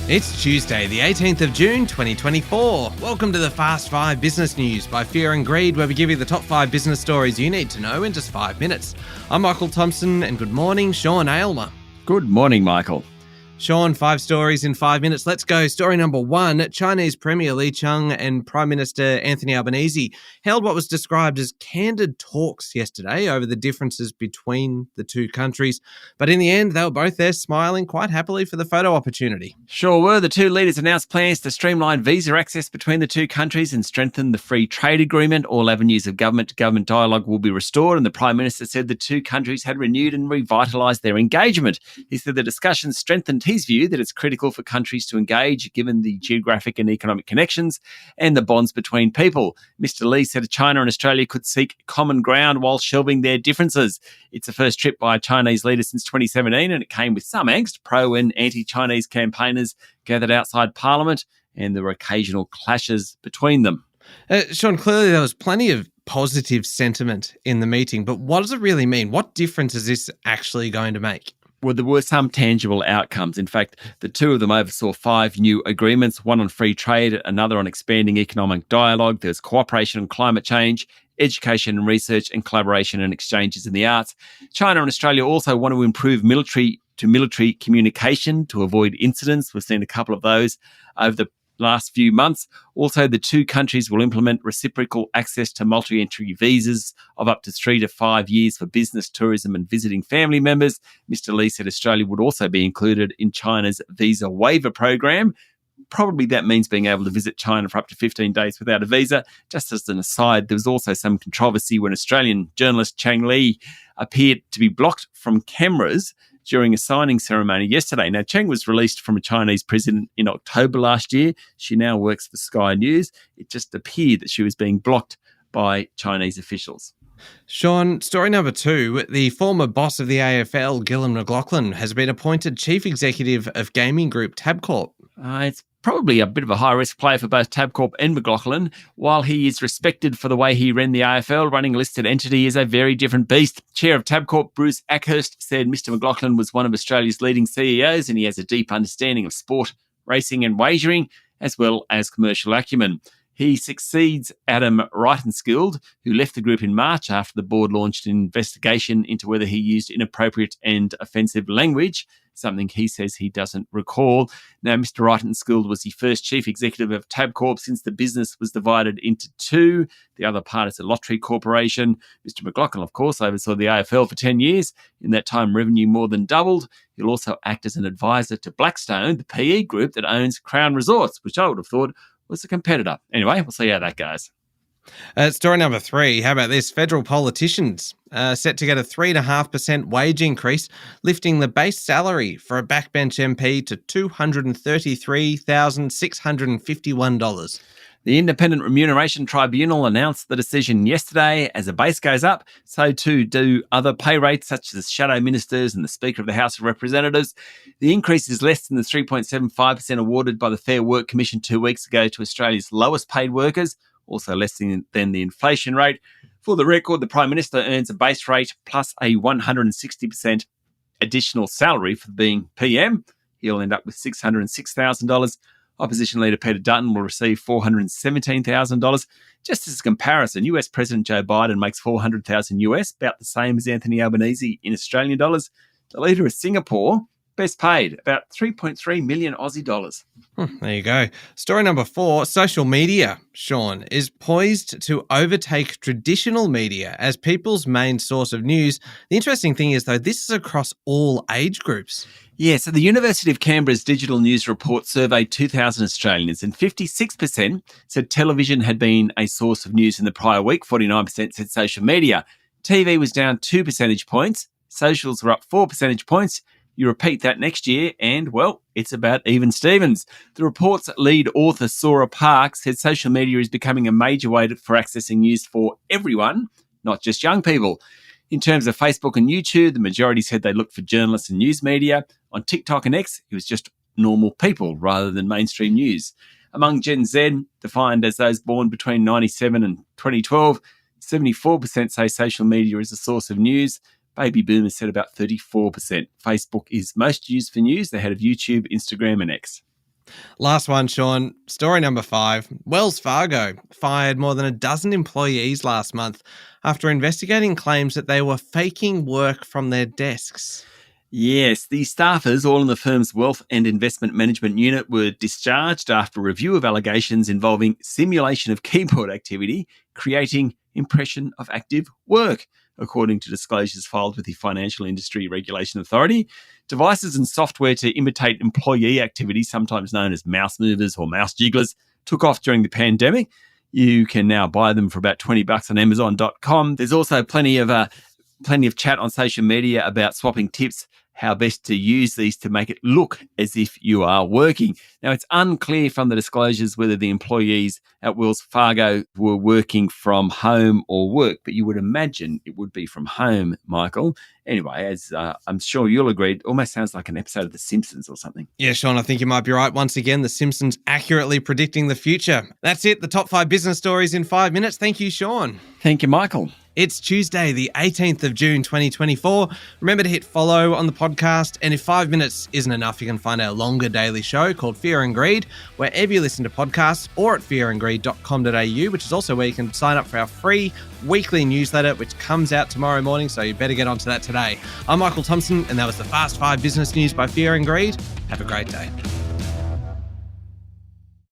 It's Tuesday, the 18th of June, 2024. Welcome to the Fast 5 Business News by Fear and Greed, where we give you the top 5 business stories you need to know in just 5 minutes. I'm Michael Thompson, and good morning, Sean Aylmer. Good morning, Michael. Sean, 5 stories in 5 minutes. Let's go. Story number 1. Chinese Premier Li Qiang and Prime Minister Anthony Albanese held what was described as candid talks yesterday over the differences between the two countries. But in the end, they were both there smiling quite happily for the photo opportunity. Sure were. The two leaders announced plans to streamline visa access between the two countries and strengthen the free trade agreement. All avenues of government-to-government dialogue will be restored, and the Prime Minister said the two countries had renewed and revitalised their engagement. He said the discussions strengthened his view that it's critical for countries to engage given the geographic and economic connections and the bonds between people. Mr. Li said China and Australia could seek common ground while shelving their differences. It's the first trip by a Chinese leader since 2017, and it came with some angst. Pro and anti-Chinese campaigners gathered outside Parliament, and there were occasional clashes between them. Sean, clearly there was plenty of positive sentiment in the meeting, but what does it really mean? What difference is this actually going to make? Well, there were some tangible outcomes. In fact, the two of them oversaw 5 new agreements, one on free trade, another on expanding economic dialogue. There's cooperation on climate change, education and research, and collaboration and exchanges in the arts. China and Australia also want to improve military-to-military communication to avoid incidents. We've seen a couple of those over the last few months. Also, the two countries will implement reciprocal access to multi-entry visas of up to 3 to 5 years for business, tourism and visiting family members. Mr. Li said Australia would also be included in China's visa waiver program. Probably that means being able to visit China for up to 15 days without a visa. Just as an aside, there was also some controversy when Australian journalist Chang Li appeared to be blocked from cameras during a signing ceremony yesterday. Now, Cheng was released from a Chinese prison in October last year. She now works for Sky News. It just appeared that she was being blocked by Chinese officials. Sean, story number 2. The former boss of the AFL, Gillon McLachlan, has been appointed chief executive of gaming group Tabcorp. It's probably a bit of a high-risk player for both Tabcorp and McLachlan. While he is respected for the way he ran the AFL, running a listed entity is a very different beast. Chair of Tabcorp, Bruce Ackhurst, said Mr. McLachlan was one of Australia's leading CEOs and he has a deep understanding of sport, racing and wagering, as well as commercial acumen. He succeeds Adam Reitenskild, who left the group in March after the board launched an investigation into whether he used inappropriate and offensive language, something he says he doesn't recall. Now, Mr. Reitenskild was the first chief executive of Tabcorp since the business was divided into 2. The other part is a lottery corporation. Mr. McLachlan, of course, oversaw the AFL for 10 years. In that time, revenue more than doubled. He'll also act as an advisor to Blackstone, the PE group that owns Crown Resorts, which I would have thought was a competitor. Anyway, we'll see how that goes. Story number 3. How about this? Federal politicians set to get a 3.5% wage increase, lifting the base salary for a backbench MP to $233,651. The Independent Remuneration Tribunal announced the decision yesterday. As a base goes up, so too do other pay rates, such as shadow ministers and the Speaker of the House of Representatives. The increase is less than the 3.75% awarded by the Fair Work Commission 2 weeks ago to Australia's lowest paid workers, also less than the inflation rate. For the record, the Prime Minister earns a base rate plus a 160% additional salary for being PM. He'll end up with $606,000. Opposition leader Peter Dutton will receive $417,000. Just as a comparison, US President Joe Biden makes $400,000 US, about the same as Anthony Albanese in Australian dollars. The leader of Singapore, best paid, about 3.3 million Aussie dollars. There you go. Story number 4, social media, Sean, is poised to overtake traditional media as people's main source of news. The interesting thing is, though, this is across all age groups. Yeah, so the University of Canberra's Digital News Report surveyed 2,000 Australians and 56% said television had been a source of news in the prior week. 49% said social media. TV was down 2 percentage points. Socials were up 4 percentage points. You repeat that next year and, well, it's about even Stevens. The report's lead author, Sora Park, said social media is becoming a major way for accessing news for everyone, not just young people. In terms of Facebook and YouTube, the majority said they looked for journalists and news media. On TikTok and X, it was just normal people rather than mainstream news. Among Gen Z, defined as those born between 1997 and 2012, 74% say social media is a source of news. Baby boomers said about 34%. Facebook is most used for news, ahead of YouTube, Instagram and X. Last one, Sean. Story number 5. Wells Fargo fired more than a dozen employees last month after investigating claims that they were faking work from their desks. Yes, the staffers, all in the firm's wealth and investment management unit, were discharged after a review of allegations involving simulation of keyboard activity, creating impression of active work, according to disclosures filed with the Financial Industry Regulation Authority. Devices and software to imitate employee activity, sometimes known as mouse movers or mouse jigglers, took off during the pandemic. You can now buy them for about $20 on Amazon.com. There's also plenty of chat on social media about swapping tips, how best to use these to make it look as if you are working. Now, it's unclear from the disclosures whether the employees at Wells Fargo were working from home or work, but you would imagine it would be from home, Michael. Anyway, as I'm sure you'll agree, it almost sounds like an episode of The Simpsons or something. Yeah, Sean, I think you might be right. Once again, The Simpsons accurately predicting the future. That's it, the top 5 business stories in 5 minutes. Thank you, Sean. Thank you, Michael. It's Tuesday, the 18th of June, 2024. Remember to hit follow on the podcast. And if 5 minutes isn't enough, you can find our longer daily show called Fear and Greed, wherever you listen to podcasts, or at fearandgreed.com.au, which is also where you can sign up for our free weekly newsletter, which comes out tomorrow morning. So you better get onto that today. I'm Michael Thompson, and that was the Fast 5 Business News by Fear and Greed. Have a great day.